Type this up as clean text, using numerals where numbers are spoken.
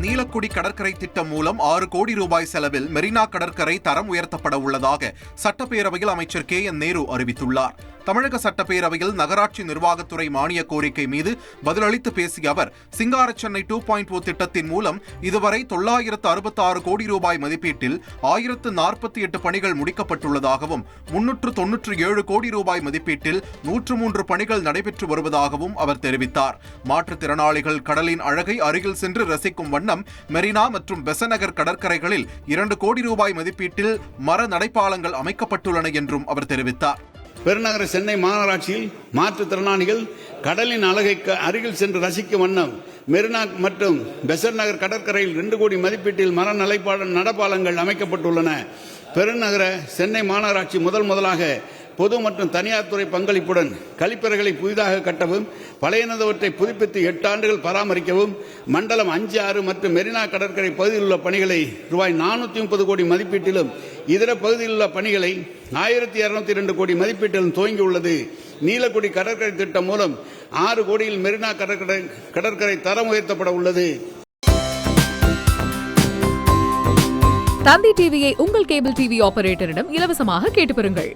நீலக்குடி கடற்கரை திட்டம் மூலம் 6 கோடி ரூபாய் செலவில் மெரினா கடற்கரை தரம் உயர்த்தப்பட உள்ளதாக சட்டப்பேரவையில் அமைச்சர் KN நேரு அறிவித்துள்ளார். தமிழக சட்டப்பேரவையில் நகராட்சி நிர்வாகத்துறை மானிய கோரிக்கை மீது பதிலளித்து பேசிய அவர், சிங்காரச்சென்னை 2.0 திட்டத்தின் மூலம் இதுவரை 966 கோடி ரூபாய் மதிப்பீட்டில் 1048 பணிகள் முடிக்கப்பட்டுள்ளதாகவும் 397 கோடி ரூபாய் மதிப்பீட்டில் 103 பணிகள் நடைபெற்று வருவதாகவும் அவர் தெரிவித்தார். மாற்றுத்திறனாளிகள் கடலின் அழகை அருகில் சென்று ரசிக்கும் வண்ணம் மெரினா மற்றும் பெசநகர் கடற்கரைகளில் 2 கோடி ரூபாய் மதிப்பீட்டில் மர நடைபாலங்கள் அமைக்கப்பட்டுள்ளன என்றும் அவர் தெரிவித்தார். பெருநகர சென்னை மாநகராட்சியில் மாற்றுத்திறனாளிகள் கடலின் அழகை அருகில் சென்று ரசிக்கும் வண்ணம் மெரினா மற்றும் பெசன்ட் நகர் கடற்கரையில் 2 கோடி மதிப்பீட்டில் மர நடப்பாலங்கள் அமைக்கப்பட்டுள்ளன. பெருநகர சென்னை மாநகராட்சி முதலாக பொது மற்றும் தனியார் துறை பங்களிப்புடன் கழிப்பறைகளை புதிதாக கட்டவும், பழையனவற்றை புதுப்பித்து 8 ஆண்டுகள் பராமரிக்கவும், மண்டலம் 5, 6 மற்றும் மெரினா கடற்கரை பகுதியில் உள்ள பணிகளை ரூபாய் 430 கோடி மதிப்பீட்டிலும், இதர பகுதியில் உள்ள பணிகளை 1202 கோடி மதிப்பீட்டிலும் துவங்கியுள்ளது. நீலக்குடி கடற்கரை திட்டம் மூலம் 6 கோடியில் மெரினா கடற்கரை தரம் உயர்த்தப்பட உள்ளது. தந்தி டிவியை உங்கள் கேபிள் டிவி ஆபரேட்டரிடம் இலவசமாக கேட்டு பெறுங்கள்.